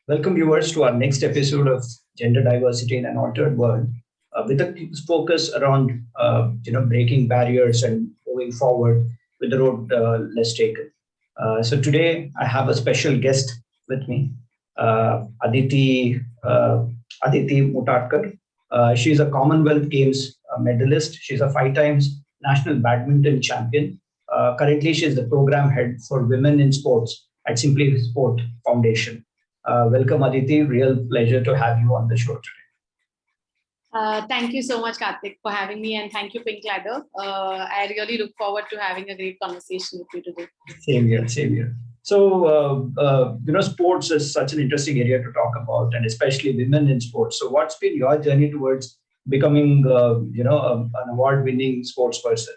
Welcome viewers to our next episode of Gender Diversity in an Altered World, with a focus around breaking barriers and moving forward with the road less taken. So today I have a special guest with me, Aditi Aditi Mutatkar. She's a Commonwealth Games medalist. She's a five times national badminton champion. Currently, she's the program head for women in sports at Simply Sport Foundation. Welcome, Aditi. Real pleasure to have you on the show today. Thank you so much, Karthik, for having me, and thank you, Pink Ladder. I really look forward to having a great conversation with you today. Same here, same here. So, sports is such an interesting area to talk about, and especially women in sports. So, what's been your journey towards becoming, an award-winning sports person?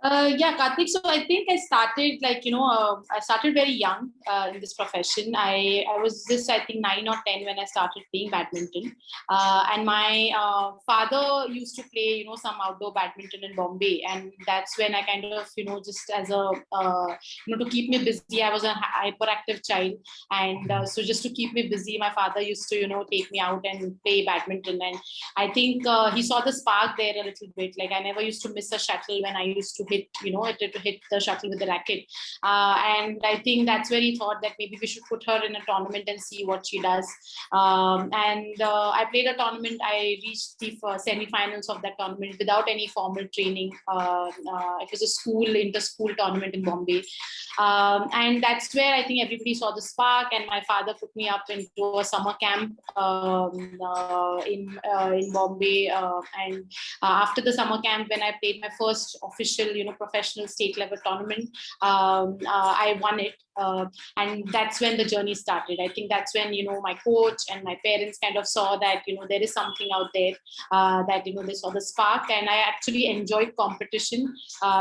Yeah, Karthik. So I think I started I started very young in this profession. I was just I think 9 or 10 when I started playing badminton, and my father used to play some outdoor badminton in Bombay, and that's when I kind of just as a to keep me busy. I was a hyperactive child, and so just to keep me busy, my father used to take me out and play badminton, and I think he saw the spark there a little bit. Like I never used to miss a shuttle when I used to hit, to hit the shuttle with the racket. And I think that's where he thought that maybe we should put her in a tournament and see what she does. And I played a tournament. I reached the semi-finals of that tournament without any formal training. It was a inter-school tournament in Bombay. And that's where I think everybody saw the spark, and my father put me up into a summer camp in Bombay. And after the summer camp, when I played my first official, professional state level tournament, I won it. And that's when the journey started. I think that's when my coach and my parents kind of saw that there is something out there, that they saw the spark, and I actually enjoyed competition,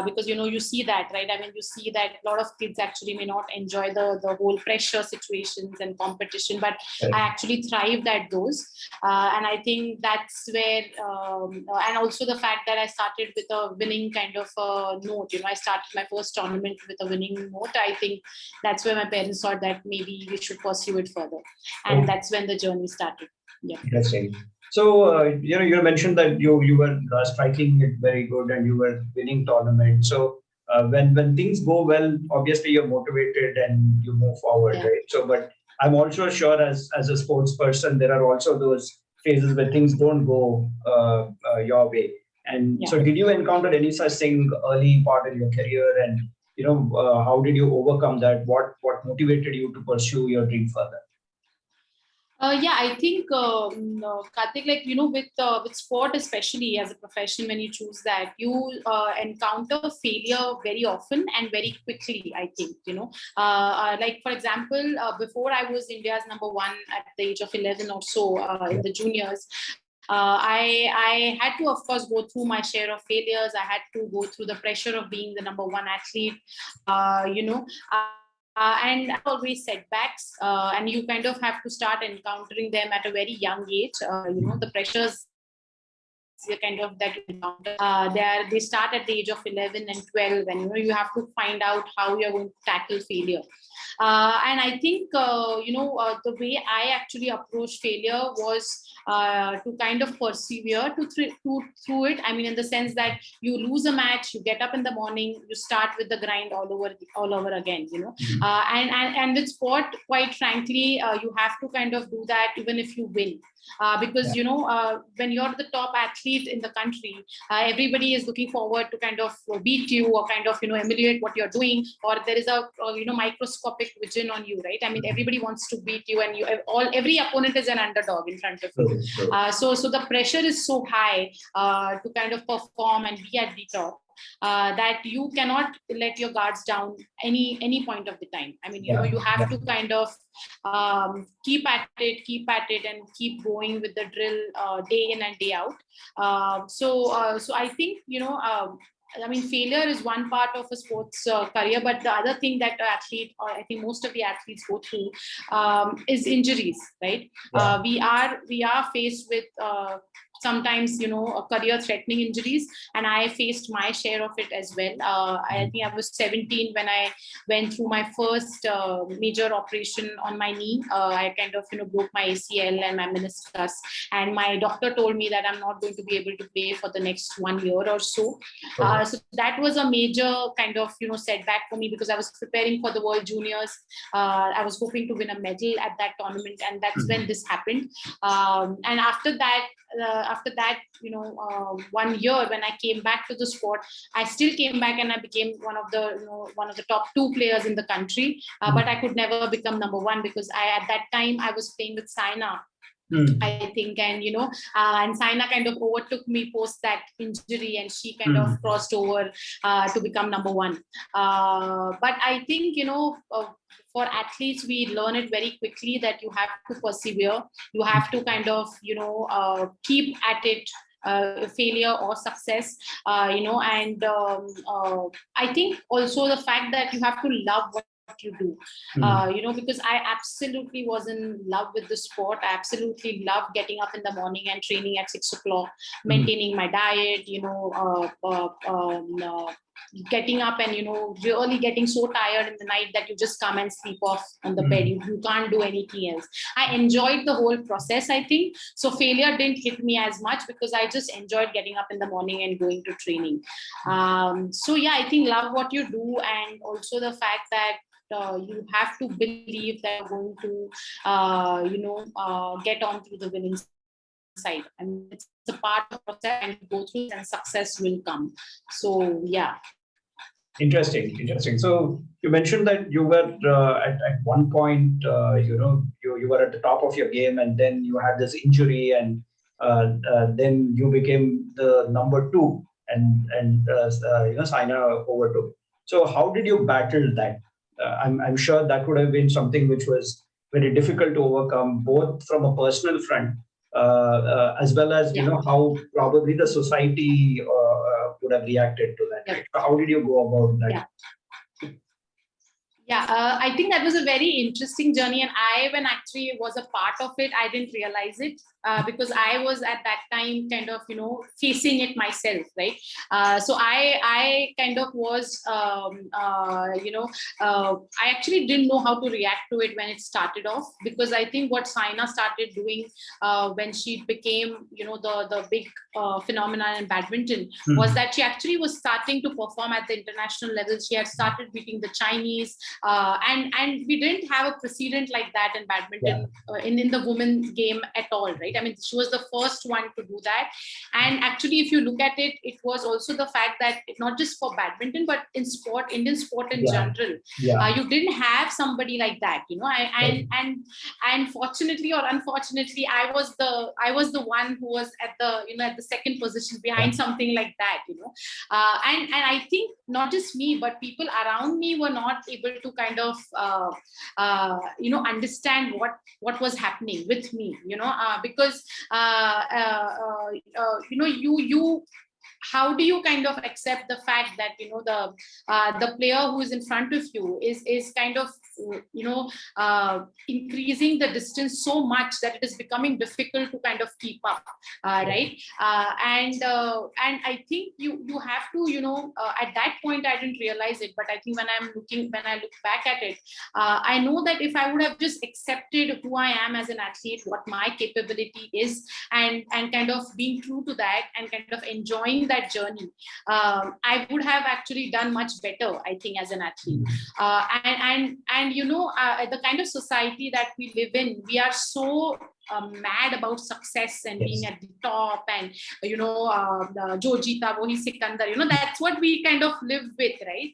because you see that, right? I mean, you see that a lot of kids actually may not enjoy the whole pressure situations and competition, but I actually thrived at those. And I think that's where, and also the fact that I started with a winning kind of note. I started my first tournament with a winning note. I think that's where my parents thought that maybe we should pursue it further, and that's when the journey started. Yeah. Interesting. So, you mentioned that you were striking it very good and you were winning tournaments. So, when things go well, obviously you're motivated and you move forward, right? So, but I'm also sure as a sports person, there are also those phases where things don't go your way. And so, did you encounter any such thing early part in your career? And how did you overcome that? What motivated you to pursue your dream further? Yeah, I think, Karthik, with sport, especially as a profession, when you choose that, you encounter failure very often and very quickly. I think, like for example, before I was India's number one at the age of 11 or so in the juniors. I had to, of course, go through my share of failures. I had to go through the pressure of being the number one athlete. And always setbacks, and you kind of have to start encountering them at a very young age. The pressures kind of that you encounter, they start at the age of 11 and 12, and you have to find out how you're going to tackle failure. And I think the way I actually approached failure was to kind of persevere through it. I mean, in the sense that you lose a match, you get up in the morning, you start with the grind all over again. And with sport, quite frankly, you have to kind of do that even if you win. Because when you're the top athlete in the country, everybody is looking forward to kind of beat you or kind of emulate what you're doing, or there is a microscopic vision on you, right? I mean, everybody wants to beat you, and every opponent is an underdog in front of you. So the pressure is so high to kind of perform and be at the top, that you cannot let your guards down any point of the time. I mean, you have to kind of keep at it and keep going with the drill day in and day out. So I think I mean, failure is one part of a sports career, but the other thing that an athlete, or I think most of the athletes go through, is injuries, right? We are faced with sometimes, career-threatening injuries, and I faced my share of it as well. I think I was 17 when I went through my first major operation on my knee. I kind of, broke my ACL and my meniscus, and my doctor told me that I'm not going to be able to play for the next 1 year or so. So that was a major kind of, setback for me, because I was preparing for the World Juniors. I was hoping to win a medal at that tournament, and that's when this happened. And after that, 1 year, when I came back to the sport, I still came back and I became one of the top 2 players in the country. But I could never become number 1, because at that time I was playing with Saina, I think, and and Saina kind of overtook me post that injury, and she kind of crossed over to become number 1. But I think, for athletes, we learn it very quickly that you have to persevere. You have to kind of, keep at it. Failure or success, and I think also the fact that you have to love what you do, because I absolutely was in love with the sport. I absolutely love getting up in the morning and training at 6 o'clock, maintaining my diet, getting up and, really getting so tired in the night that you just come and sleep off on the bed. You can't do anything else. I enjoyed the whole process, I think. So failure didn't hit me as much, because I just enjoyed getting up in the morning and going to training. So yeah, I think love what you do, and also the fact that you have to believe that you're going to, get on through the winning side. I mean, it's a part of the process, and you go through, and success will come. So yeah. Interesting. So you mentioned that you were at one point, you were at the top of your game, and then you had this injury, and then you became the number 2, and Saina overtook. So how did you battle that? I'm sure that would have been something which was very difficult to overcome, both from a personal front, as well as how probably the society would have reacted to that. Yeah. How did you go about that? Yeah, I think that was a very interesting journey, and when actually was a part of it, I didn't realize it, because I was at that time kind of, facing it myself, right? So I kind of was, I actually didn't know how to react to it when it started off, because I think what Saina started doing when she became, the big phenomenon in badminton, was that she actually was starting to perform at the international level. She had started beating the Chinese. And we didn't have a precedent like that in badminton, in the women's game at all, right? I mean, she was the first one to do that. And actually, if you look at it, it was also the fact that not just for badminton, but in sport, Indian sport in general, you didn't have somebody like that, and fortunately or unfortunately, I was the one who was at the second position behind something like that, and I think not just me, but people around me were not able to kind of understand what was happening with me, because you how do you kind of accept the fact that the player who is in front of you is kind of increasing the distance so much that it is becoming difficult to kind of keep up, right? And I think you have to at that point I didn't realize it, but I think when I look back at it, I know that if I would have just accepted who I am as an athlete, what my capability is, and kind of being true to that and kind of enjoying that journey, I would have actually done much better, I think, as an athlete. And the kind of society that we live in, we are so mad about success and being at the top, and Jo Jeeta Wohi Sikandar, that's what we kind of live with, right?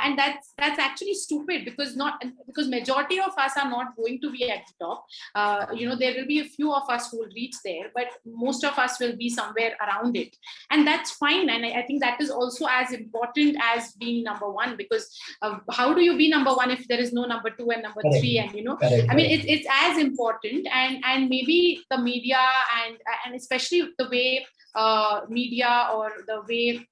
And that's actually stupid, because majority of us are not going to be at the top. There will be a few of us who will reach there, but most of us will be somewhere around it, and that's fine. And I think that is also as important as being number 1, because how do you be number 1 if there is no number 2 and number 3? And I mean, it's as important, and maybe the media and especially the way media, or the way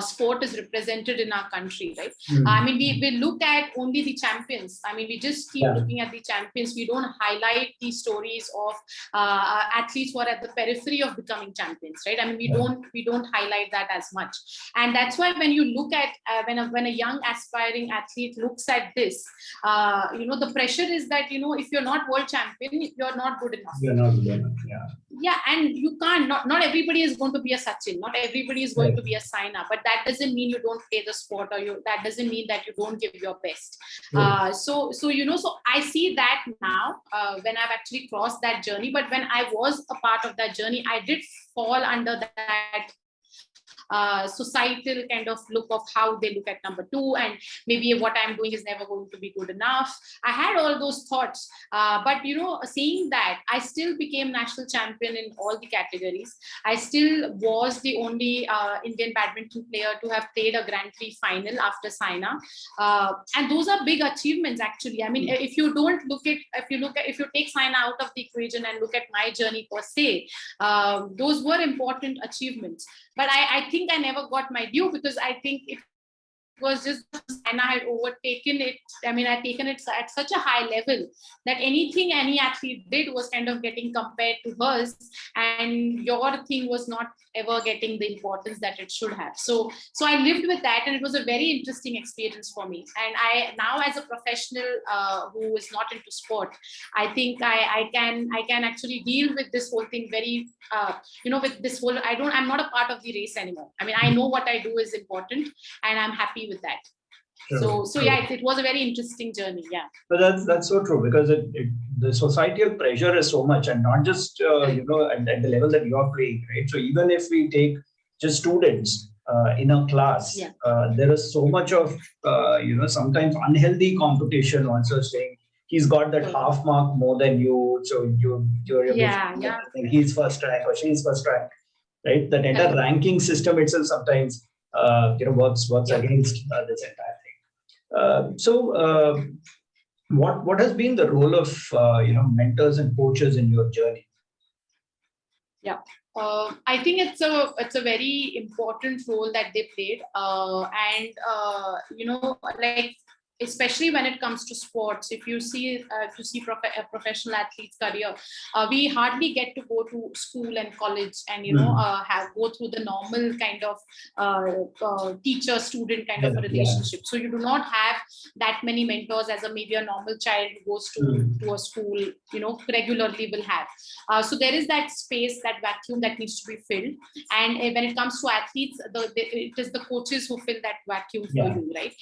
sport is represented in our country, right? Mm. I mean, we look at only the champions. I mean, we just keep looking at the champions. We don't highlight the stories of athletes who are at the periphery of becoming champions, right? I mean, we don't highlight that as much. And that's why when you look at when a young aspiring athlete looks at this, the pressure is that, if you're not world champion, you're not good enough. You're not good enough. Yeah, and you can't. Not everybody is going to be a Sachin. Not everybody is going to be a Saina. But that doesn't mean you don't play the sport, or that doesn't mean that you don't give your best. So I see that now when I've actually crossed that journey. But when I was a part of that journey, I did fall under that societal kind of look of how they look at number two, and maybe what I'm doing is never going to be good enough. I had all those thoughts, but saying that, I still became national champion in all the categories. I still was the only Indian badminton player to have played a Grand Prix final after Saina, and those are big achievements actually. I mean, if you take Saina out of the equation and look at my journey per se, those were important achievements. But I think I never got my due, because I think it was just, and I had overtaken it. I mean, I'd taken it at such a high level that anything any athlete did was kind of getting compared to hers, and your thing was not ever getting the importance that it should have. So I lived with that, and it was a very interesting experience for me. And I now, as a professional who is not into sport, I think I can actually deal with this whole thing very with this whole, I'm not a part of the race anymore. I mean, I know what I do is important, and I'm happy with that. True. So yeah, it was a very interesting journey. Yeah. But that's so true, because the societal pressure is so much, and not just at the level that you are playing, right? So even if we take just students in a class, there is so much of sometimes unhealthy competition also, saying he's got that half mark more than you, so he's first rank or she's first rank, right? That entire ranking system itself sometimes works against this entire thing. What has been the role of mentors and coaches in your journey? Yeah, I think it's a very important role that they played, like, especially when it comes to sports. If you see a professional athlete's career, we hardly get to go to school and college and go through the normal kind of teacher student kind of a relationship. So you do not have that many mentors as maybe a normal child who goes to a school regularly will have. So there is that space, that vacuum that needs to be filled. And when it comes to athletes, it is the coaches who fill that vacuum for you, right?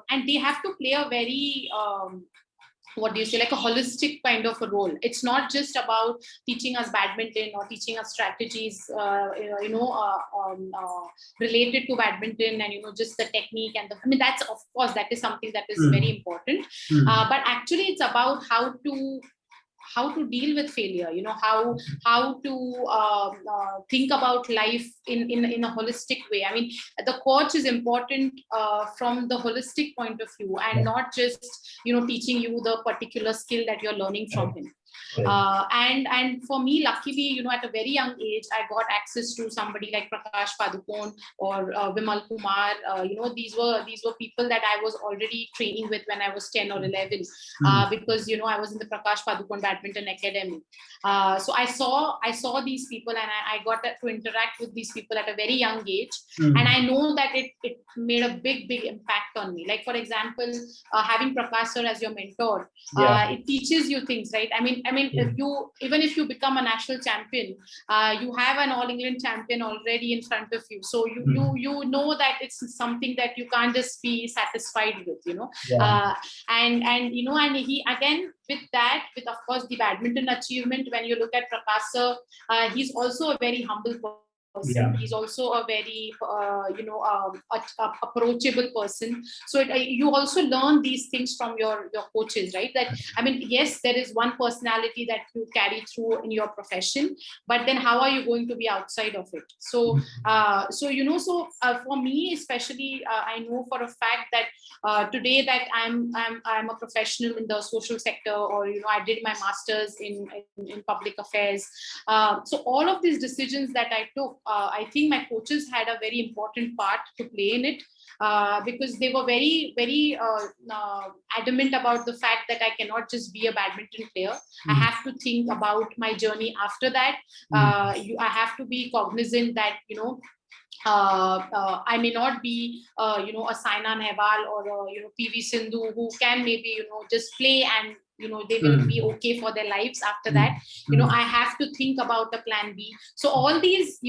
And they have to play a very like a holistic kind of a role. It's not just about teaching us badminton or teaching us strategies related to badminton, and just the technique and that's, of course, that is something that is very important. But actually it's about how to deal with failure, how to think about life in a holistic way. I mean, the coach is important from the holistic point of view, and not just teaching you the particular skill that you're learning from him. And for me, luckily, at a very young age, I got access to somebody like Prakash Padukone or Vimal Kumar. These were people that I was already training with when I was 10 or 11, because I was in the Prakash Padukone Badminton Academy. So I saw these people, and I got to interact with these people at a very young age, and I know that it made a big impact on me. Like, for example, having Prakash sir as your mentor, it teaches you things, right? I mean, if you become a national champion, you have an All England champion already in front of you. So you know that it's something that you can't just be satisfied with, and he, again, with of course the badminton achievement, when you look at Prakash sir, he's also a very humble person. He's also a very approachable person. So you also learn these things from your coaches, right? That, I mean, yes, there is one personality that you carry through in your profession, but then how are you going to be outside of it? So for me especially, I know for a fact that today that I'm a professional in the social sector, or I did my master's in public affairs. So all of these decisions that I took I think my coaches had a very important part to play in it. Because they were very, very adamant about the fact that I cannot just be a badminton player. I have to think about my journey after that. I have to be cognizant that, I may not be, a Saina Nehwal or PV Sindhu who can maybe, just play and, they will be okay for their lives after that. I have to think about the plan B. So all these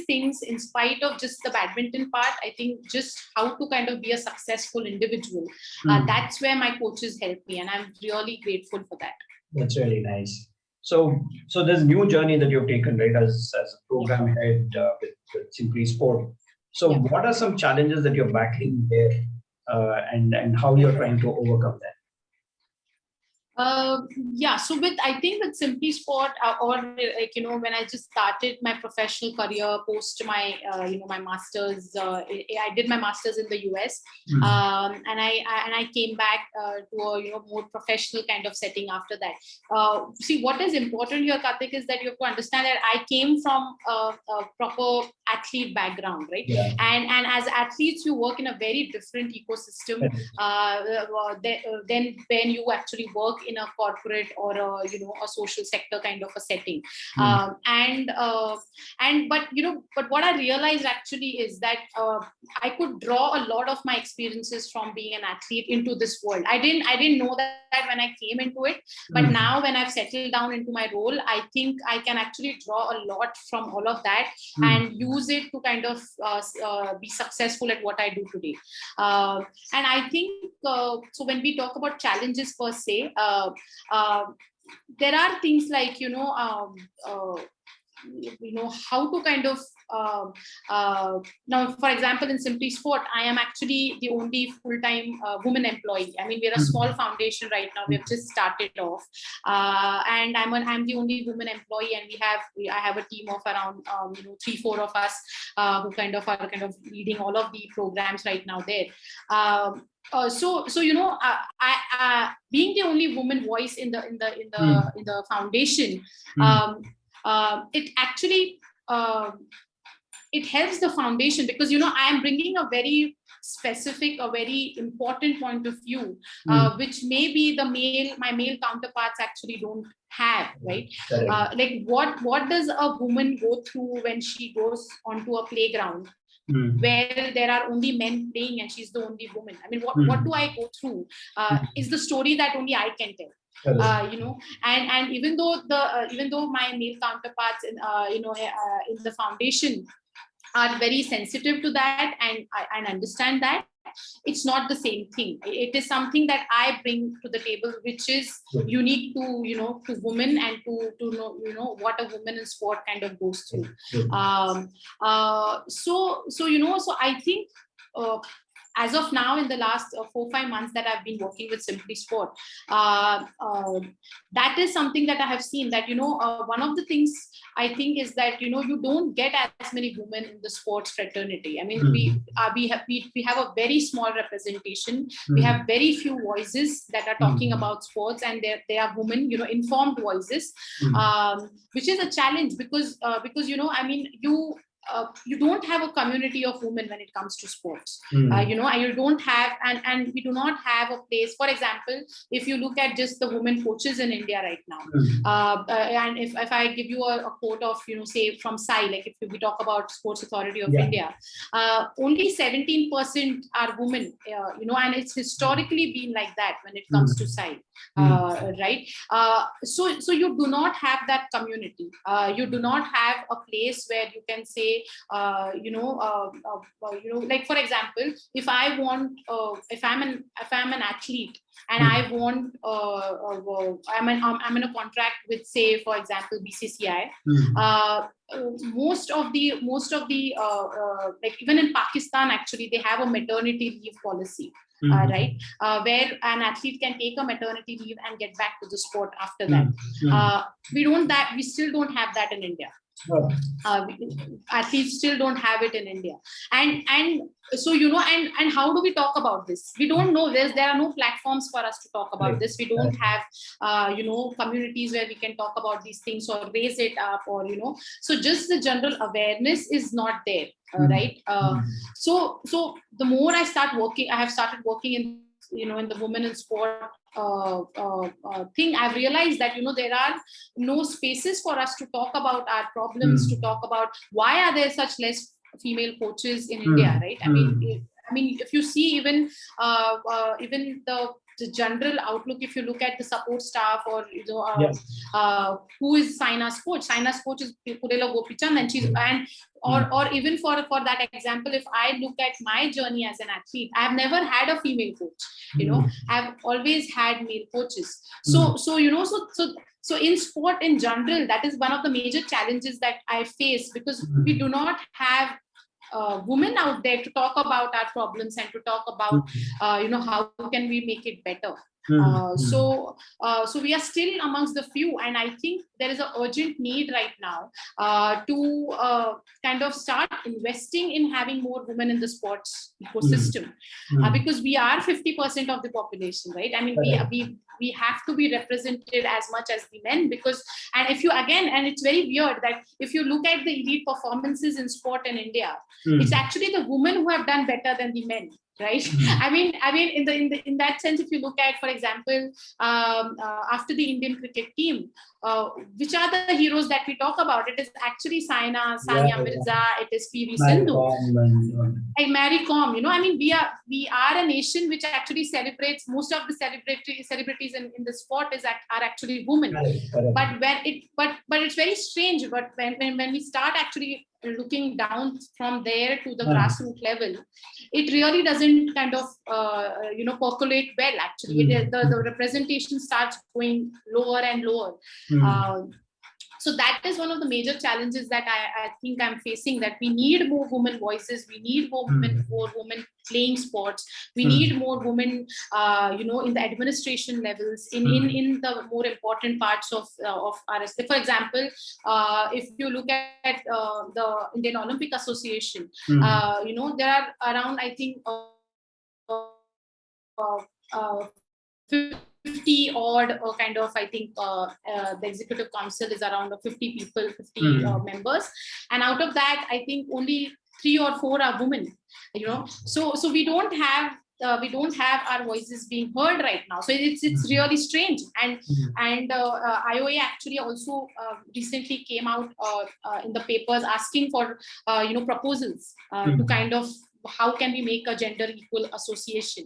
things, in spite of just the badminton part, I think just how to kind of be a successful individual. That's where my coaches helped me, and I'm really grateful for that. That's really nice. So there's a new journey that you've taken, right, as a program head with Simply Sport. So what are some challenges that you're battling there, and how you're trying to overcome that? So I think with Simply Sport, when I just started my professional career post my my masters, I did my masters in the US, and I came back to a more professional kind of setting after that. See, what is important here, Karthik, is that you have to understand that I came from a proper athlete background, right? Yeah. And as athletes, you work in a very different ecosystem than when you actually work in a corporate or a social sector kind of a setting. But what I realized actually is that I could draw a lot of my experiences from being an athlete into this world. I didn't know that when I came into it, but now when I've settled down into my role, I think I can actually draw a lot from all of that and use it to kind of be successful at what I do today. And I think so when we talk about challenges per se, there are things like how to kind of now, for example, in Simply Sport, I am actually the only full-time woman employee. I mean, we're a small foundation right now. We have just started off, and I'm the only woman employee, and I have a team of around 3-4 of us who are leading all of the programs right now there. Being the only woman voice in the foundation, it actually it helps the foundation, because I am bringing a very specific, a very important point of view, which maybe my male counterparts actually don't have, right? Like what does a woman go through when she goes onto a playground where there are only men playing and she's the only woman? I mean, what do I go through is the story that only I can tell. And even though my male counterparts in the foundation are very sensitive to that, and I understand that, it's not the same thing. It is something that I bring to the table, which is unique to women, and to know what a woman in sport kind of goes through. So I think as of now, in the last 4-5 months that I've been working with Simply Sport, that is something that I have seen, that one of the things I think is that you don't get as many women in the sports fraternity. I mean, we have a very small representation. We have very few voices that are talking about sports, and they are women, informed voices, which is a challenge, because I mean, you don't have a community of women when it comes to sports. You don't have, and we do not have a place. For example, if you look at just the women coaches in India right now, and if I give you a quote of say from SAI, like if we talk about Sports Authority of India, only 17% are women, and it's historically been like that when it comes to SAI, right? So you do not have that community. You do not have a place where you can say, like for example, if I'm an athlete and I want, I'm in a contract with, say, for example, BCCI. Most of the like even in Pakistan, actually, they have a maternity leave policy. Right, where an athlete can take a maternity leave and get back to the sport after that. We still don't have that in India. Sure. Athletes still don't have it in India. And so, and how do we talk about this? We don't know. There are no platforms for us to talk about Right. this. We don't have communities where we can talk about these things or raise it up, or so just the general awareness is not there. Right. So the more I have started working in the women in sport thing. I've realized that there are no spaces for us to talk about our problems, to talk about why are there such less female coaches in India, right? I mean, if you see even the general outlook, if you look at the support staff, or Yes. who is Saina's coach? Saina's coach is Purela Gopichand, and or even for that example, if I look at my journey as an athlete, I've never had a female coach. I've always had male coaches. So in sport in general, that is one of the major challenges that I face, because we do not have women out there to talk about our problems and to talk about how can we make it better. So we are still amongst the few, and I think there is an urgent need right now to kind of start investing in having more women in the sports ecosystem, because we are 50% of the population, right? I mean, we have to be represented as much as the men, because, and if you again, and it's very weird that if you look at the elite performances in sport in India, it's actually the women who have done better than the men, right? I mean, in that sense, if you look at, for example, after the Indian cricket team, which are the heroes that we talk about? It is actually Sania Mirza, it is PV Sindhu, and Mary Kom. I mean, we are a nation which actually celebrates, most of the celebrities in the sport are actually women. Correct. But it's very strange. But when we start actually looking down from there to the grassroots level, it really doesn't kind of percolate well. Actually, the representation starts going lower and lower. So that is one of the major challenges that I think I'm facing, that we need more women voices, we need more women playing sports, we need more women in the administration levels, in the more important parts of RSP. For example, if you look at the Indian Olympic Association, there are around, I think, 50 odd kind of, I think the executive council is around 50 people, 50 members, and out of that, I think only 3 or 4 are women. So we don't have our voices being heard right now. So it's really strange. And IOA actually also recently came out in the papers asking for proposals to kind of how can we make a gender equal association.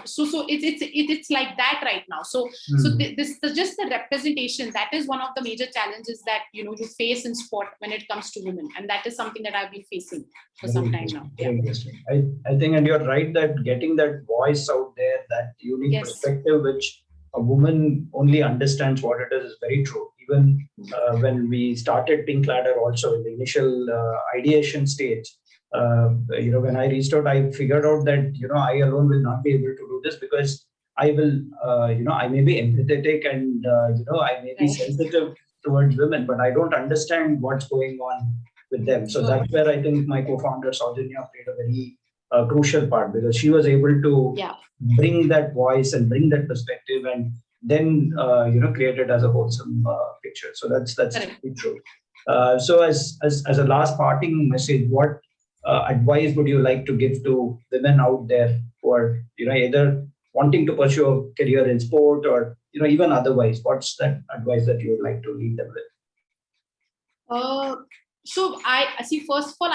So it's like that right now. So this just the representation, that is one of the major challenges that you face in sport when it comes to women, and that is something that I've been facing for some time now. Interesting. I think, and you're right, that getting that voice out there, that unique perspective which a woman only understands what it is very true. Even when we started Pink Ladder, also in the initial ideation stage, when I reached out, I figured out that I alone will not be able to do this, because I will I may be empathetic and I may be sensitive towards women, but I don't understand what's going on with them. So that's where I think my co-founder Saujanya played a very crucial part, because she was able to bring that voice and bring that perspective, and then create it as a wholesome picture. So that's really true. So as a last parting message, what advice would you like to give to women out there who are either wanting to pursue a career in sport, or even otherwise? What's that advice that you would like to leave them with? So I see, first of all,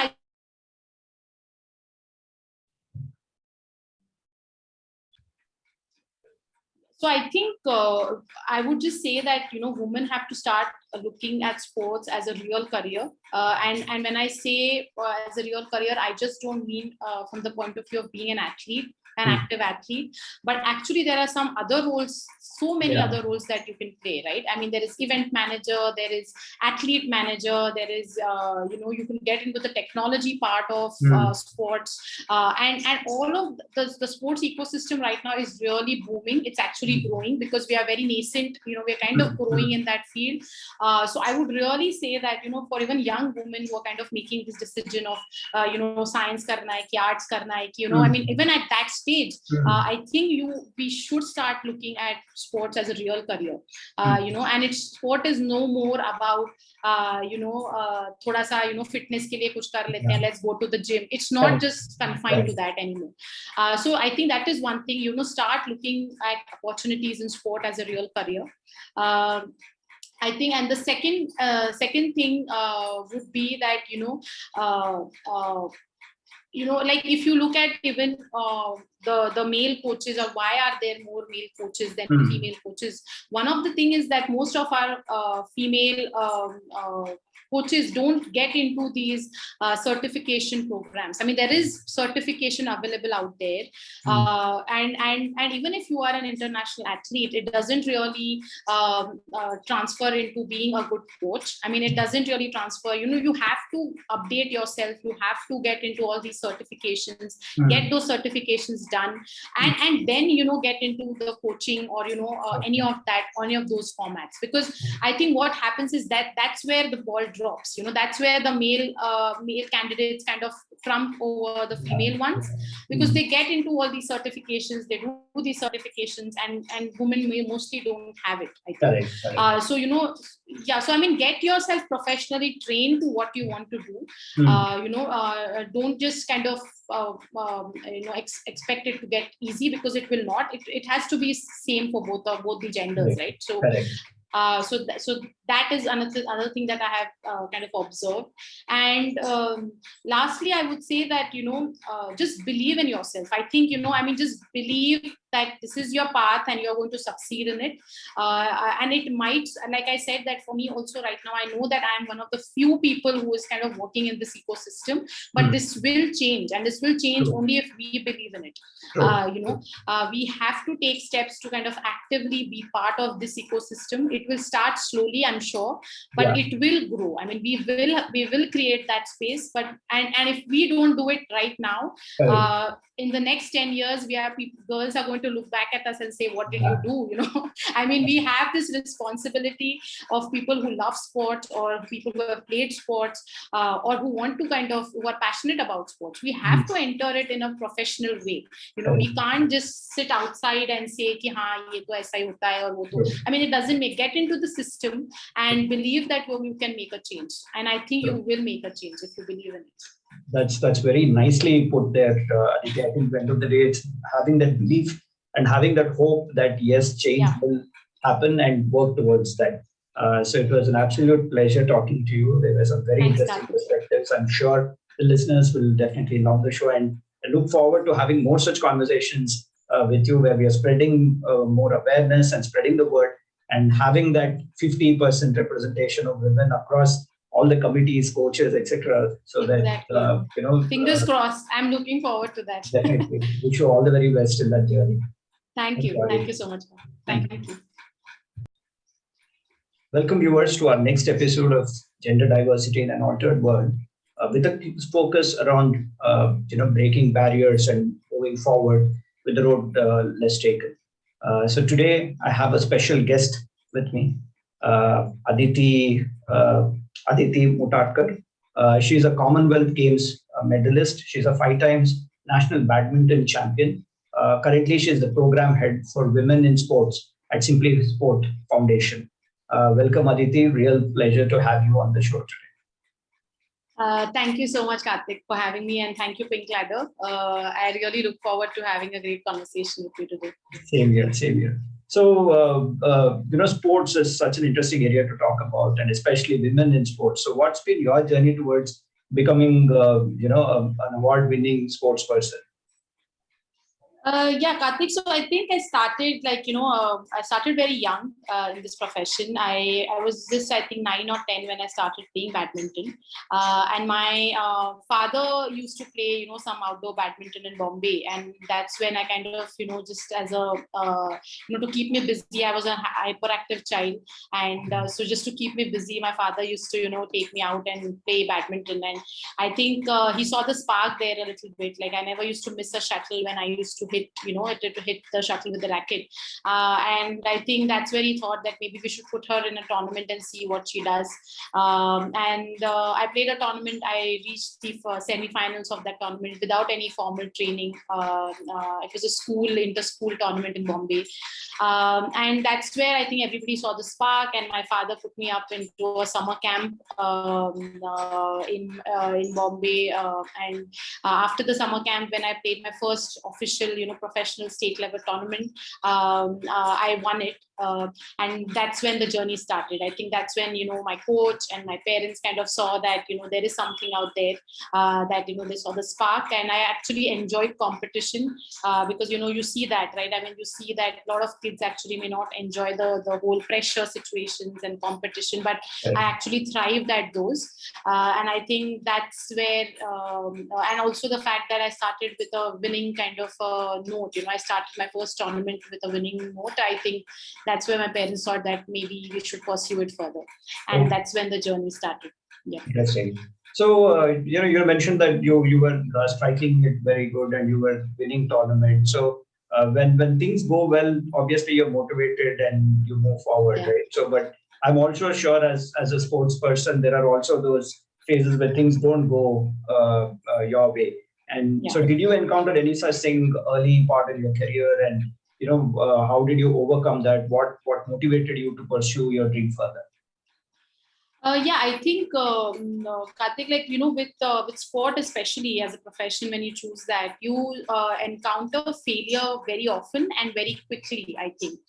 I think I would just say that women have to start looking at sports as a real career, and when I say as a real career, I just don't mean from the point of view of being an athlete, an active athlete, but actually there are some other roles, so many other roles that you can play, right? I mean, there is event manager, there is athlete manager, there is you can get into the technology part of sports, and all of the sports ecosystem right now is really booming. It's actually really growing, because we are very nascent, we're kind of growing in that field. So I would really say that, for even young women who are kind of making this decision of, science karna hai, ki arts karna hai, ki, I mean, even at that stage, I think we should start looking at sports as a real career, and sport is no more about, thoda sa, fitness ke liye kuch kar lete hain, let's go to the gym. It's not just confined to that anymore. So I think that is one thing, start looking at opportunities in sport as a real career. I think, and the second thing would be that, like if you look at even the male coaches, or why are there more male coaches than female coaches? One of the thing is that most of our female coaches don't get into these certification programs. I mean, there is certification available out there, and even if you are an international athlete, it doesn't really transfer into being a good coach. I mean, it doesn't really transfer. You have to update yourself. You have to get into all these certifications, get those certifications done, and then get into the coaching, or any of those formats. Because I think what happens is that's where the ball drops. That's where the male candidates kind of trump over the female ones, because they get into all these certifications, they do these certifications, and women mostly don't have it, I think. Correct. So so I mean, get yourself professionally trained to what you want to do. Don't just kind of expect it to get easy, because it will not. It has to be same for both the genders, right? So so that is another thing that I have kind of observed. And lastly, I would say that just believe in yourself. I think I mean, just believe that this is your path and you're going to succeed in it. And it might, like I said, that for me also right now, I know that I am one of the few people who is kind of working in this ecosystem, but this will change, and this will change only if we believe in it. We have to take steps to kind of actively be part of this ecosystem. It will start slowly, I'm sure, but it will grow. I mean, we will create that space, but and if we don't do it right now, in the next 10 years, girls are going to look back at us and say, what did you do? I mean, we have this responsibility of people who love sports, or people who have played sports, or who are passionate about sports. We have to enter it in a professional way. We can't just sit outside and say ki ye to aisa hi hota hai aur wo to. I mean, it doesn't get into the system and believe that you can make a change. And I think you will make a change if you believe in it. That's very nicely put there, Aditya. I think at the end of the day, it's having that belief and having that hope that yes, change will happen, and work towards that. So it was an absolute pleasure talking to you. There were some very interesting perspectives. I'm sure the listeners will definitely love the show, and I look forward to having more such conversations with you, where we are spreading more awareness and spreading the word, and having that 50% representation of women across all the committees, coaches, etc. So that fingers crossed. I'm looking forward to that. Definitely. Wish you all the very best in that journey. Thank you. Thank you so much. Thank you. Welcome, viewers, to our next episode of Gender Diversity in an Altered World, with a focus around breaking barriers and moving forward with the road less taken. So today I have a special guest with me, Aditi Mutatkar. She's a Commonwealth Games medalist. She's a 5 times national badminton champion. Currently, she is the program head for women in sports at Simply Sport Foundation. Welcome, Aditi. Real pleasure to have you on the show today. Thank you so much, Karthik, for having me, and thank you, Pink Ladder. I really look forward to having a great conversation with you today. Same here. So, sports is such an interesting area to talk about, and especially women in sports. So, what's been your journey towards becoming, an award-winning sports person? Karthik. So I think I started I started very young in this profession. I was just, I think, 9 or 10 when I started playing badminton. And my father used to play, some outdoor badminton in Bombay. And that's when I kind of, just as a, to keep me busy, I was a hyperactive child. And so just to keep me busy, my father used to, take me out and play badminton. And I think he saw the spark there a little bit. Like I never used to miss a shuttle when I used to hit, to hit the shuttle with the racket. And I think that's where he thought that maybe we should put her in a tournament and see what she does. And I played a tournament. I reached the semi-finals of that tournament without any formal training. It was a inter-school tournament in Bombay. And that's where I think everybody saw the spark, and my father put me up into a summer camp in Bombay. And after the summer camp, when I played my first official, professional state level tournament, I won it. And that's when the journey started. I think that's when, my coach and my parents kind of saw that, there is something out there, that, they saw the spark. And I actually enjoyed competition, because, you see that, right? I mean, you see that a lot of kids actually may not enjoy the whole pressure situations and competition, but Right. I actually thrived at those. And I think that's where, and also the fact that I started with a winning kind of note, I started my first tournament with a winning note. I think that's where my parents thought that maybe we should pursue it further. And that's when the journey started. Yeah. Interesting. So, you mentioned that you were striking it very good and you were winning tournaments. So, when things go well, obviously you're motivated and you move forward, Yeah. right? So, but I'm also sure as a sports person, there are also those phases where things don't go your way. And so, did you encounter any such thing early part in your career? And how did you overcome that? What motivated you to pursue your dream further? Yeah, I think, Karthik, with sport, especially as a profession, when you choose that, you encounter failure very often and very quickly. I think,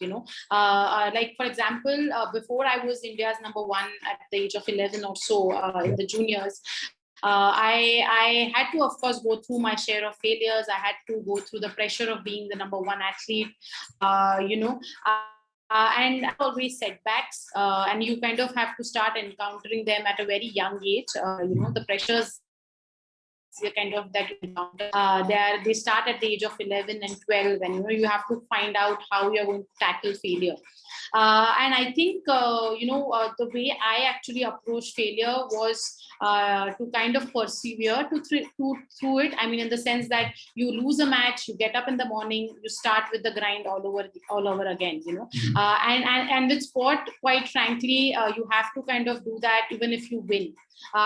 like for example, before I was India's number one at the age of 11 or so in the juniors. I had to, of course, go through my share of failures. I had to go through the pressure of being the number one athlete. And always setbacks, and you kind of have to start encountering them at a very young age. The pressures kind of that you encounter, they start at the age of 11 and 12, and you have to find out how you're going to tackle failure. And I think the way I actually approached failure was to kind of persevere through it. I mean, in the sense that you lose a match, you get up in the morning, you start with the grind all over again. And with sport, quite frankly, you have to kind of do that even if you win.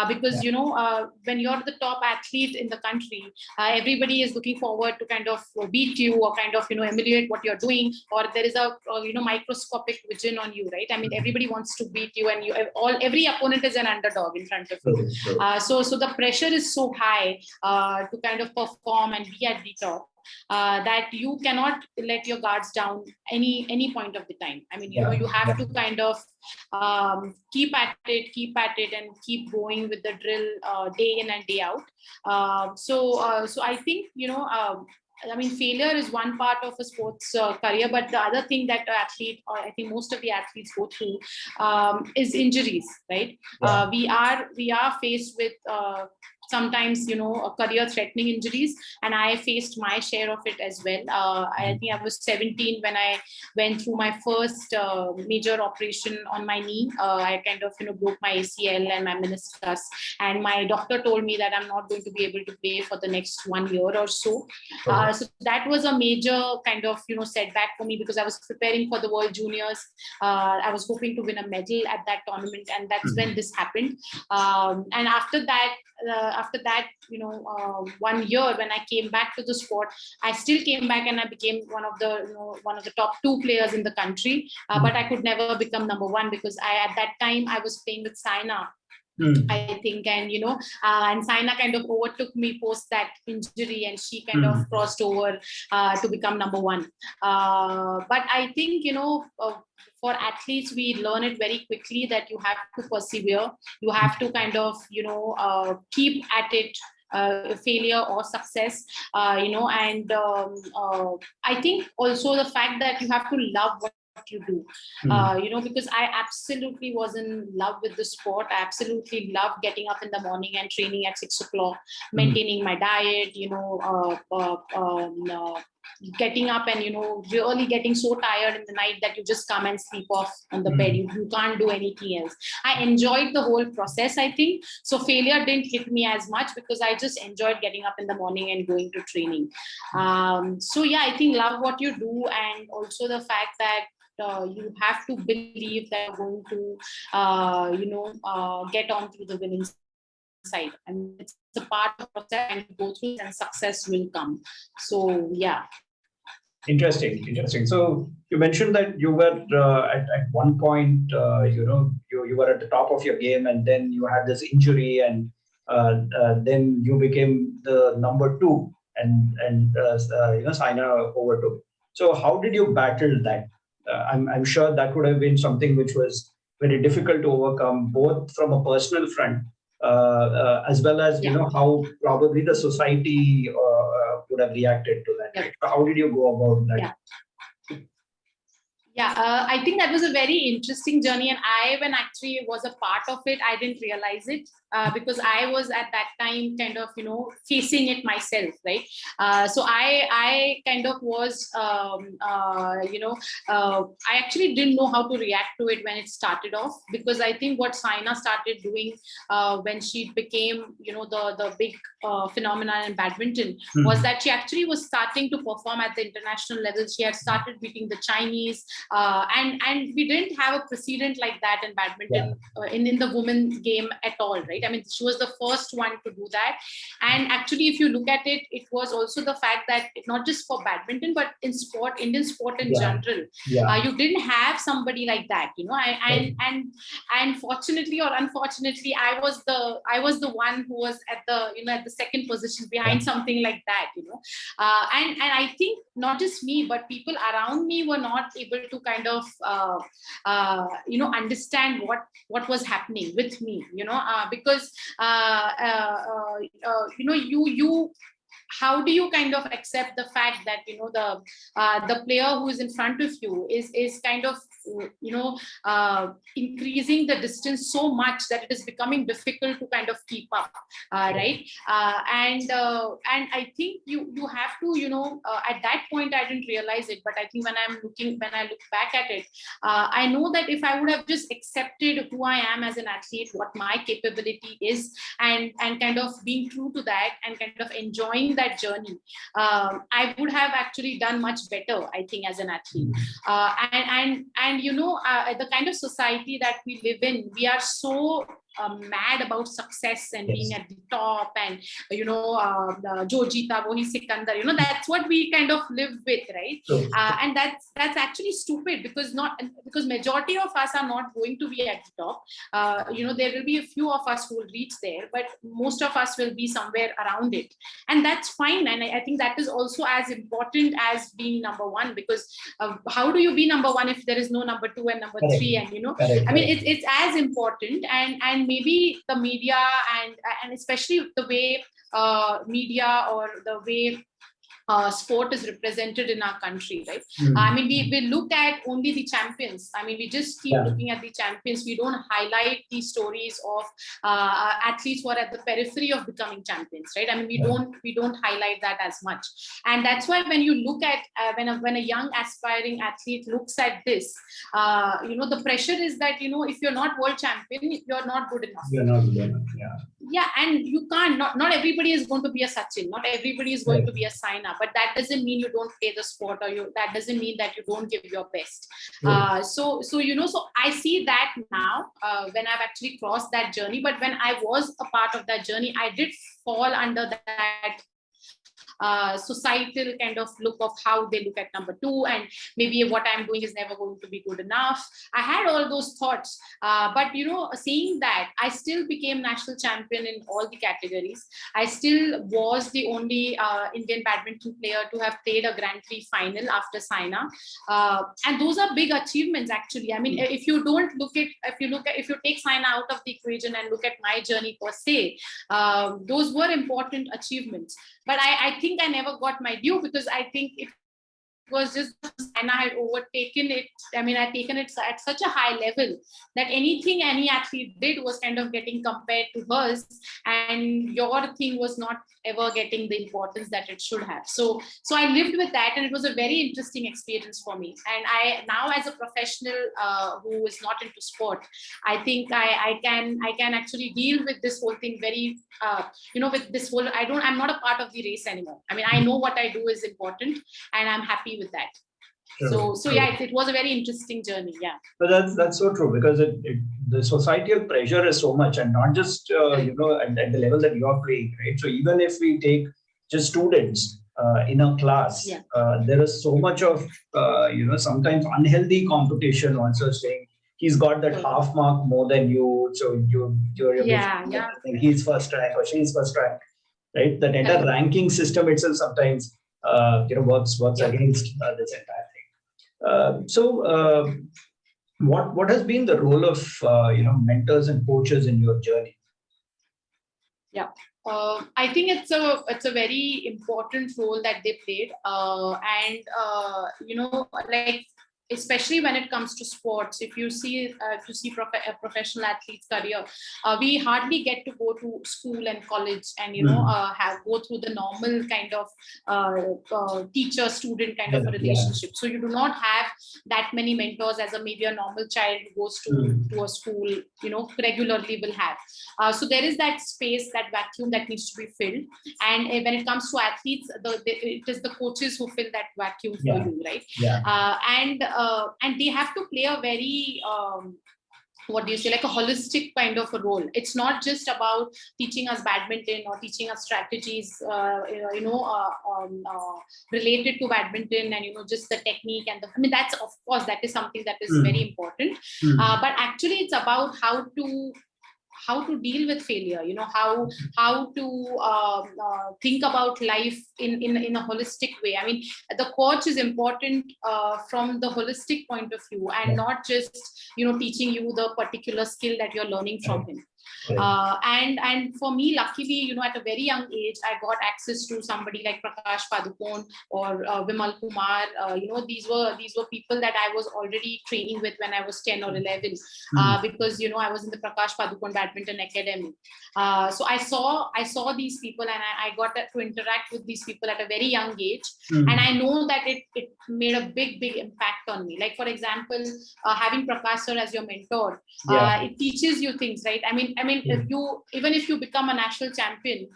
Because when you're the top athlete in the country, everybody is looking forward to kind of beat you or kind of emulate what you're doing, or there is a microscopic vision on you, right? I mean, everybody wants to beat you, and every opponent is an underdog in front of you. So the pressure is so high to kind of perform and be at the top, that you cannot let your guards down any point of the time. I mean, you have to kind of keep at it and keep going with the drill day in and day out. So I think I mean, failure is one part of a sports career, but the other thing that I think most of the athletes go through is injuries, right? We are faced with sometimes career-threatening injuries, and I faced my share of it as well. I think I was 17 when I went through my first major operation on my knee. I kind of broke my ACL and my meniscus, and my doctor told me that I'm not going to be able to play for the next 1 year or so. So that was a major kind of setback for me, because I was preparing for the World Juniors. I was hoping to win a medal at that tournament, and that's when this happened. And after that 1 year, when I came back to the sport, I still came back and I became one of the top 2 players in the country. But I could never become number 1, because at that time I was playing with Saina, I think, and and Saina kind of overtook me post that injury, and she kind of crossed over to become number 1. But I think for athletes, we learn it very quickly that you have to persevere. You have to kind of keep at it. Failure or success, and I think also the fact that you have to love what you do, because I absolutely was in love with the sport. I absolutely love getting up in the morning and training at 6 o'clock, maintaining my diet, getting up and really getting so tired in the night that you just come and sleep off on the bed. You can't do anything else. I enjoyed the whole process, I think. So failure didn't hit me as much because I just enjoyed getting up in the morning and going to training. So yeah, I think love what you do, and also the fact that you have to believe that you're going to get on through the winning side, and it's a part of the process, and you go through and success will come. So yeah. Interesting. So you mentioned that you were at one point, you were at the top of your game, and then you had this injury, and then you became the number two, and Saina overtook. So how did you battle that? I'm sure that would have been something which was very difficult to overcome, both from a personal front, as well as how probably the society would have reacted to that. Yeah. How did you go about that? Yeah, I think that was a very interesting journey, and when actually was a part of it, I didn't realize it because I was at that time kind of facing it myself, right? So I kind of was I actually didn't know how to react to it when it started off, because I think what Saina started doing when she became the big phenomenon in badminton was that she actually was starting to perform at the international level. She had started beating the Chinese. And we didn't have a precedent like that in badminton in the women's game at all, right? I mean, she was the first one to do that. And actually, if you look at it, it was also the fact that not just for badminton, but in sport, Indian sport in general, you didn't have somebody like that, and fortunately or unfortunately, I was the one who was at the second position behind something like that, and I think not just me, but people around me were not able to kind of understand what was happening with me, because you how do you kind of accept the fact that the player who is in front of you is kind of increasing the distance so much that it is becoming difficult to kind of keep up, right? And I think you have to at that point I didn't realize it, but I think when I look back at it, I know that if I would have just accepted who I am as an athlete, what my capability is, and kind of being true to that and kind of enjoying that journey, I would have actually done much better, I think, as an athlete. And the kind of society that we live in, we are so mad about success and being at the top, and jo jeeta wohi Sikandar, that's what we kind of live with, right? And that's actually stupid, because majority of us are not going to be at the top. There will be a few of us who will reach there, but most of us will be somewhere around it, and that's fine. And I think that is also as important as being number one, because how do you be number one if there is no number two and number three? And I mean, it's as important, and maybe the media and especially the way media or the way sport is represented in our country, right? I mean, we look at only the champions. I mean, we just keep looking at the champions. We don't highlight the stories of athletes who are at the periphery of becoming champions, right? I mean, we don't highlight that as much. And that's why when you look at when a young aspiring athlete looks at this, the pressure is that if you're not world champion, you're not good enough. You're not good enough. Yeah, and you can't. Not everybody is going to be a Sachin. Not everybody is going to be a Saina. But that doesn't mean you don't play the sport, or that doesn't mean that you don't give your best. So I see that now when I've actually crossed that journey. But when I was a part of that journey, I did fall under that societal kind of look of how they look at number two, and maybe what I'm doing is never going to be good enough. I had all those thoughts, but saying that, I still became national champion in all the categories. I still was the only Indian badminton player to have played a Grand Prix final after Saina, and those are big achievements, actually. I mean, if you take Saina out of the equation and look at my journey per se, those were important achievements. But I think I never got my due, because I think if was just, and I had overtaken it. I mean, I'd taken it at such a high level that anything any athlete did was kind of getting compared to hers, and your thing was not ever getting the importance that it should have. So I lived with that, and it was a very interesting experience for me. And I now, as a professional who is not into sport, I think I can actually deal with this whole thing very with this whole, I'm not a part of the race anymore. I mean, I know what I do is important, and I'm happy with that. True, So true. yeah, it was a very interesting journey. Yeah. But that's so true, because the societal pressure is so much, and not just at the level that you are playing, right? So even if we take just students in a class, Yeah. there is so much of sometimes unhealthy competition also, saying he's got that half mark more than you, so you're Yeah. he's first rank or she's first rank, right? That entire ranking system itself sometimes works against this entire thing. What has been the role of mentors and coaches in your journey? Yeah, I think it's a very important role that they played, and like, especially when it comes to sports, if you see a professional athlete's career, we hardly get to go to school and college and have go through the normal kind of teacher student kind of a relationship. So you do not have that many mentors as maybe a normal child who goes to a school regularly will have. So there is that space, that vacuum that needs to be filled, and when it comes to athletes, it is the coaches who fill that vacuum for you, right? And they have to play a very like a holistic kind of a role. It's not just about teaching us badminton or teaching us strategies related to badminton, and just the technique and that's, of course, that is something that is very important. But actually it's about how to deal with failure, how to think about life in a holistic way. I mean, the coach is important from the holistic point of view, and not just teaching you the particular skill that you're learning from him. And for me, luckily, at a very young age, I got access to somebody like Prakash Padukone or Vimal Kumar. These were people that I was already training with when I was 10 or 11, because I was in the Prakash Padukone Badminton Academy. So I saw these people, and I got to interact with these people at a very young age, and I know that it made a big impact on me. Like, for example, having Prakash sir as your mentor, it teaches you things, right? I mean, if you become a national champion,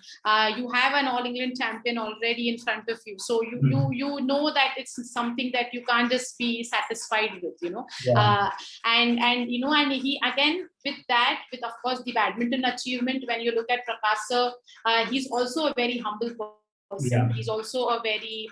you have an All England champion already in front of you. So you know that it's something that you can't just be satisfied with, and he, again, with of course the badminton achievement, when you look at Prakash sir, he's also a very humble person. He's also a very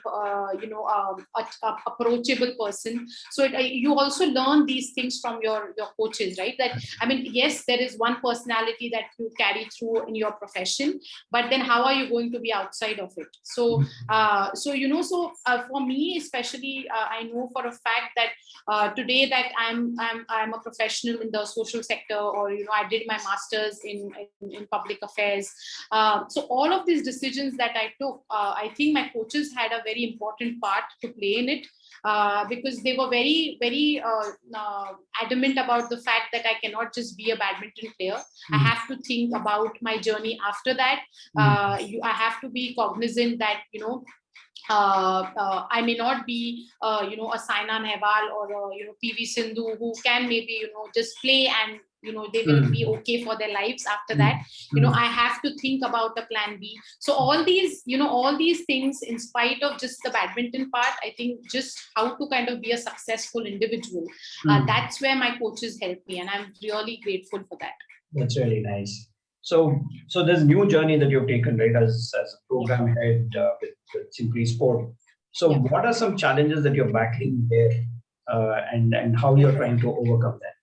approachable person. So you also learn these things from your coaches, right? That, I mean, yes, there is one personality that you carry through in your profession, but then how are you going to be outside of it? So for me especially, I know for a fact that today that I'm a professional in the social sector, or I did my master's in public affairs. So all of these decisions that I took, I think my coaches had a very important part to play in it, because they were very adamant about the fact that I cannot just be a badminton player. I have to think about my journey after that. I have to be cognizant that I may not be a Saina Nehwal or a PV Sindhu who can maybe just play and they will be okay for their lives after that. I have to think about a plan B. So all these things, in spite of just the badminton part, I think just how to kind of be a successful individual, that's where my coaches helped me, and I'm really grateful for that. That's really nice. So there's a new journey that you've taken, right, as a program head with Simply Sport. So what are some challenges that you're battling there, and how you're trying to overcome that?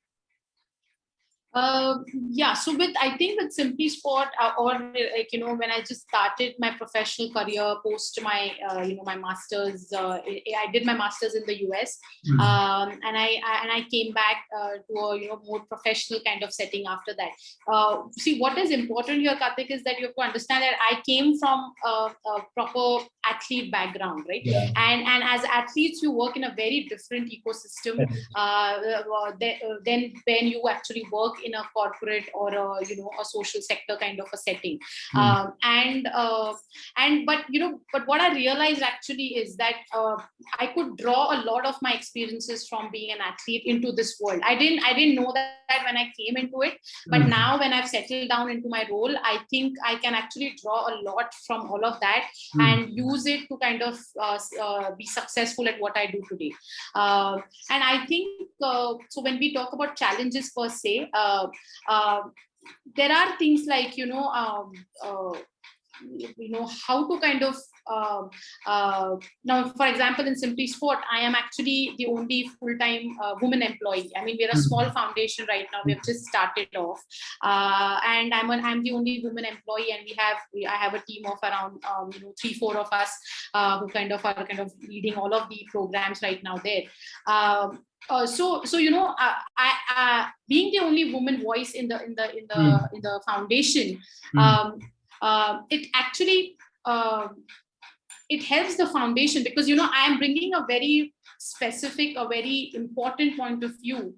Yeah, so I think with Simply Sport, or like, when I just started my professional career post my, my master's, I did my master's in the US, and I came back to a, more professional kind of setting after that. See, what is important here, Karthik, is that you have to understand that I came from a proper athlete background, right? Yeah. And as athletes, you work in a very different ecosystem than when you actually work in a corporate or a social sector kind of a setting. But what I realized actually is that I could draw a lot of my experiences from being an athlete into this world. I didn't know that when I came into it, but now when I've settled down into my role, I think I can actually draw a lot from all of that and use it to kind of be successful at what I do today. And I think so when we talk about challenges per se, there are things like how to kind of now, for example, in Simply Sport, I am actually the only full-time woman employee. I mean, we're a small foundation right now. We have just started off, and I'm the only woman employee, and I have a team of around 3-4 of us who kind of are leading all of the programs right now there. So being the only woman voice in the foundation, it actually it helps the foundation, because I am bringing a very specific, a very important point of view,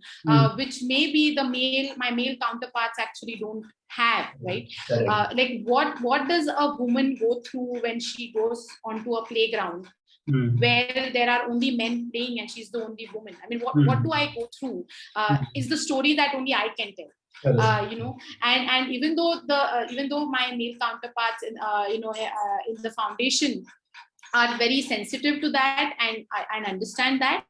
which maybe my male counterparts actually don't have, right? Like what does a woman go through when she goes onto a playground where there are only men playing and she's the only woman? I mean, what do I go through is the story that only I can tell. And even though my male counterparts in the foundation are very sensitive to that, and I understand that,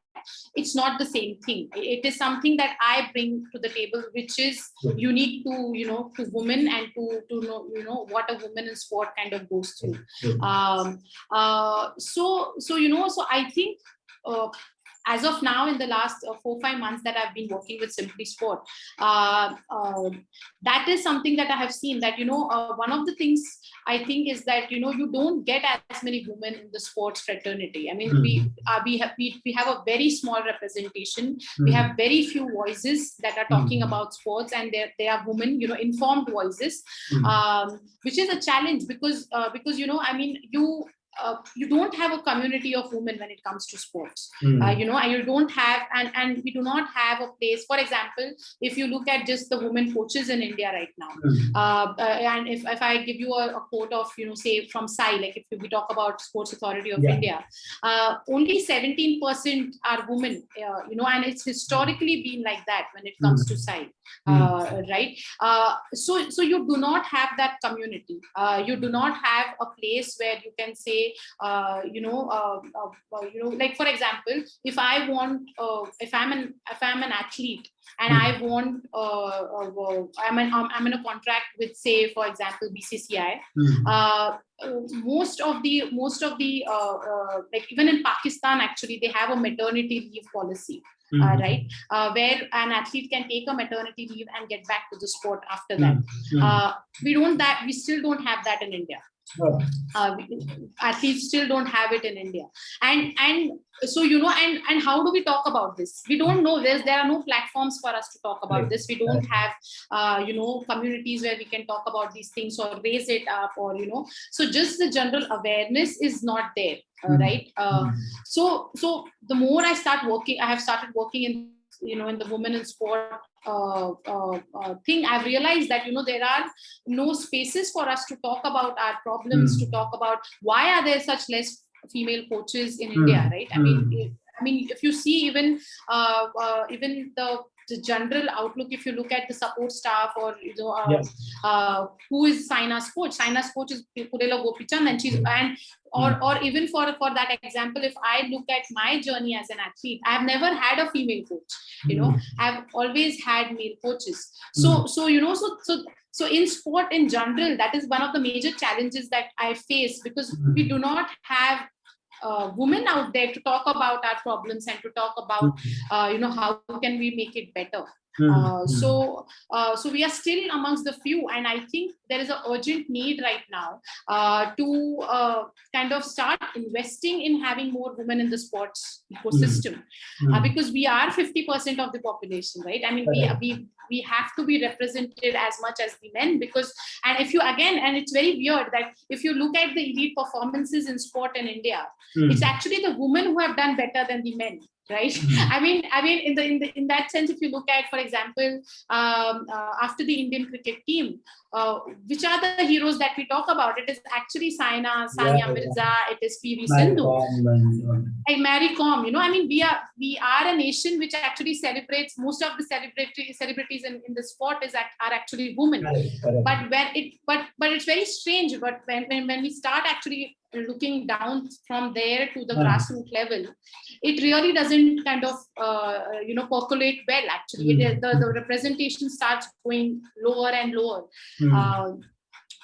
it's not the same thing. It is something that I bring to the table, which is unique to women, and to know what a woman in sport kind of goes through. So I think as of now, in the last 4-5 months that I've been working with Simply Sport, that is something that I have seen, that one of the things I think is that you don't get as many women in the sports fraternity. I mean, we have a very small representation. We have very few voices that are talking about sports, and they are women, informed voices, which is a challenge, because I mean, you don't have a community of women when it comes to sports. And you don't have, and we do not have a place. For example, if you look at just the women coaches in India right now, and if I give you a quote of say from SAI, like if we talk about Sports Authority of India, only 17% are women, and it's historically been like that when it comes to SAI, right? So you do not have that community. You do not have a place where you can say, like, for example, if I'm an athlete and I want, I'm in a contract with, say, for example, BCCI. Most of the like, even in Pakistan, actually, they have a maternity leave policy. Right, where an athlete can take a maternity leave and get back to the sport after that. We still don't have that in India. Athletes still don't have it in India, and so and how do we talk about this? We don't know. There are no platforms for us to talk about this. We don't have communities where we can talk about these things or raise it up, or so just the general awareness is not there, right? So the more I have started working in in the women in sport thing, I've realized that there are no spaces for us to talk about our problems, to talk about why are there such less female coaches in India, right? I mean, if you see even the general outlook, if you look at the support staff, or who is Saina's coach? Saina's coach is Purela Gopichand, and or even for that example, if I look at my journey as an athlete, I've never had a female coach. I've always had male coaches. So in sport in general, that is one of the major challenges that I face, because we do not have women out there to talk about our problems and to talk about how can we make it better. So we are still amongst the few, and I think there is an urgent need right now to kind of start investing in having more women in the sports ecosystem, because we are 50% of the population, right? I mean, we have to be represented as much as the men, because, and if you again, and it's very weird that if you look at the elite performances in sport in India, it's actually the women who have done better than the men, right? I mean, in that sense, if you look at, for example, after the Indian cricket team, which are the heroes that we talk about? It is actually Sania Mirza, it is PV Sindhu, and Mary Kom. You know, I mean, we are a nation which actually celebrates, most of the celebrities in the sport are actually women. But when it's very strange. But when we start actually looking down from there to the grassroots level, it really doesn't kind of percolate well. Actually, the representation starts going lower and lower.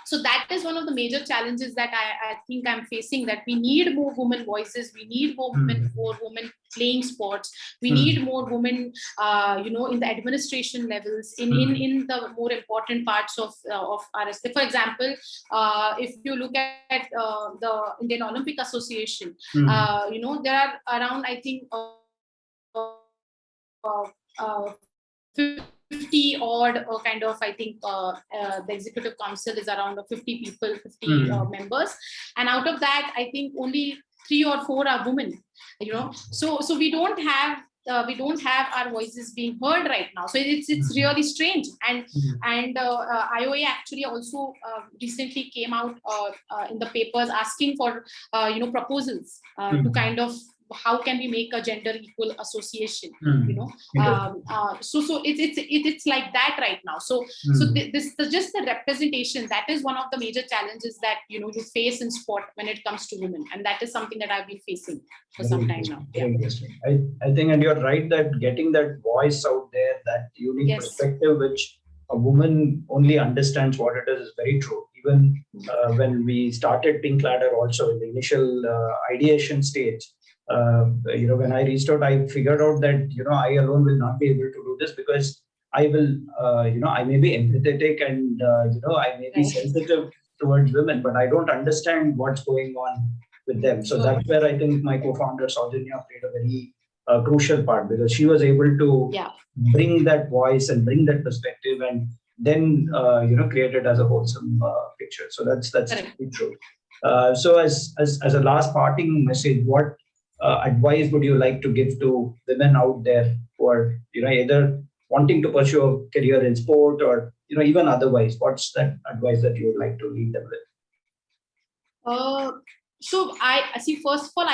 So that is one of the major challenges that I think I'm facing, that we need more women voices, we need more women playing sports, we need more women in the administration levels, in the more important parts of RSP. For example, if you look at the Indian Olympic Association, there are around, I think, 50 odd kind of, I think the executive council is around 50 people, 50 members, and out of that, I think only 3 or 4 are women. So we don't have our voices being heard right now. So it's really strange. And IOA actually also recently came out in the papers asking for proposals to kind of how can we make a gender equal association. So it's like that right now. So this just the representation, that is one of the major challenges that you face in sport when it comes to women, and that is something that I've been facing for some time now. Very interesting. I think, and you're right, that getting that voice out there, that unique perspective which a woman only understands what it is very true. Even when we started Pink Ladder, also in the initial ideation stage, when I reached out, I figured out that I alone will not be able to do this, because I will I may be empathetic and I may be sensitive towards women, but I don't understand what's going on with them. So that's where I think my co-founder Saujanya played a very crucial part, because she was able to bring that voice and bring that perspective, and then create it as a wholesome picture. So that's really true. So as a last parting message, what advice would you like to give to women out there who are either wanting to pursue a career in sport, or even otherwise? What's that advice that you would like to leave them with? So I see, first of all,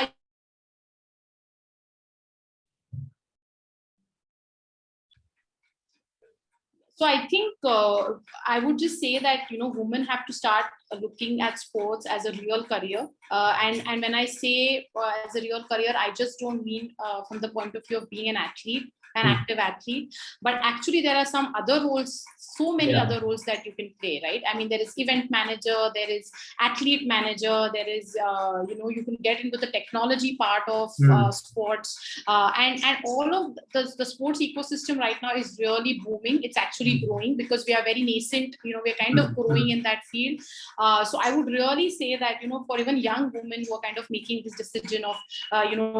I think I would just say that women have to start looking at sports as a real career, and when I say as a real career, I just don't mean from the point of view of being an athlete, an active athlete, but actually there are some other roles, so many other roles that you can play, right? I mean, there is event manager, there is athlete manager, there is you can get into the technology part of sports, and all of the sports ecosystem right now is really booming. It's actually growing, because we are very nascent, we're kind of growing in that field. So I would really say that for even young women who are kind of making this decision of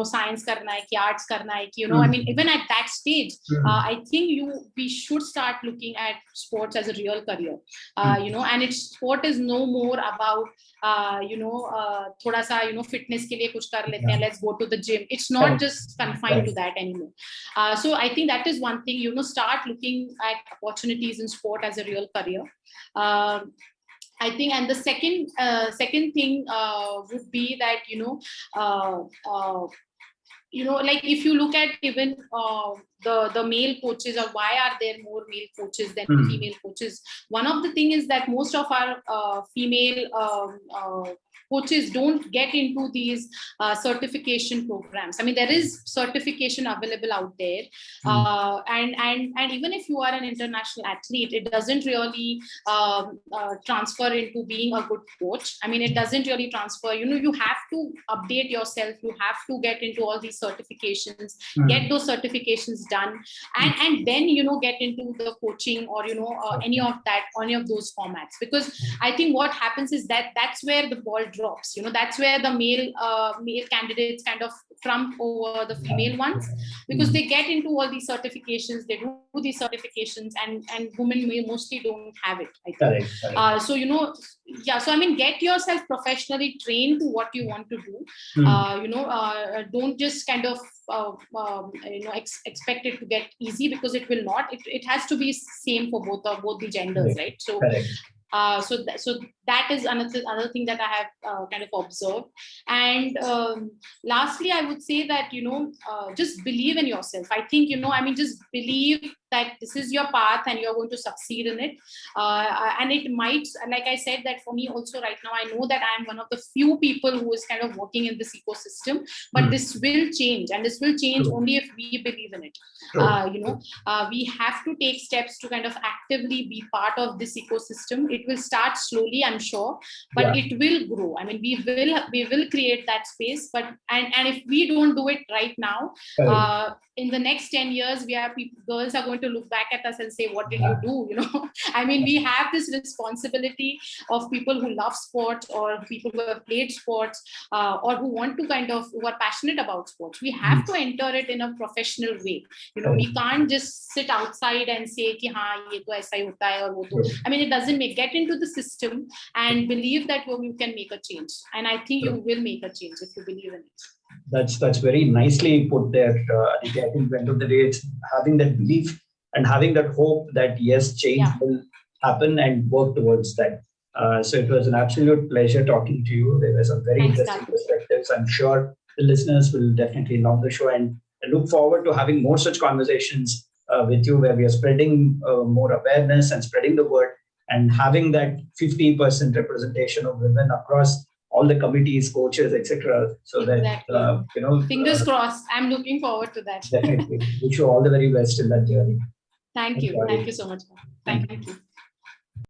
science karna hai ki arts karna hai ki, I mean, even at that stage, I think we should start looking at sports as a real career, and sport is no more about thoda sa fitness ke liye kuch kar lete hain, let's go to the gym. It's not just confined to that anymore. So I think that is one thing, start looking at opportunities in sport as a real career. I think, and the second thing would be that like if you look at even the male coaches, or why are there more male coaches than female coaches? One of the thing is that most of our female coaches don't get into these certification programs. I mean, there is certification available out there, and even if you are an international athlete, it doesn't really transfer into being a good coach. I mean, it doesn't really transfer. You have to update yourself. You have to get into all these certifications, get those certifications done, and then get into the coaching or any of those formats, because I think what happens is that's where the ball drops. That's where the male candidates kind of trump over the female ones, because they get into all these certifications, they do these certifications, and women mostly don't have it, I think. Correct. So so I mean, get yourself professionally trained to what you want to do. Don't just kind of expect it to get easy, because it will not. It has to be same for both the genders, right? So Correct. So that is another thing that I have kind of observed. And lastly, I would say that just believe in yourself. I think I mean, just believe that this is your path and you're going to succeed in it. And it might, like I said, that for me also right now, I know that I'm one of the few people who is kind of working in this ecosystem, but this will change, and this will change only if we believe in it. We have to take steps to kind of actively be part of this ecosystem. It will start slowly, I'm sure, but it will grow. I mean, we will create that space, but and if we don't do it right now, in the next 10 years, girls are going to look back at us and say, what did you do? I mean, we have this responsibility of people who love sports, or people who have played sports, or who want to who are passionate about sports. We have to enter it in a professional way. We can't just sit outside and say ki ye to aisa hi hota hai aur wo to. I mean, it doesn't get into the system and believe that you can make a change, and I think you will make a change if you believe in it. That's very nicely put there, Aditya. I think at the end of the day, it's having that belief and having that hope that yes, change will happen, and work towards that. So it was an absolute pleasure talking to you. There were some very interesting perspectives. I'm sure the listeners will definitely love the show, and I look forward to having more such conversations with you, where we are spreading more awareness and spreading the word, and having that 50% representation of women across all the committees, coaches, etc. So that fingers crossed. I'm looking forward to that. Definitely. Wish you all the very best in that journey. Thank you so much. Thank you.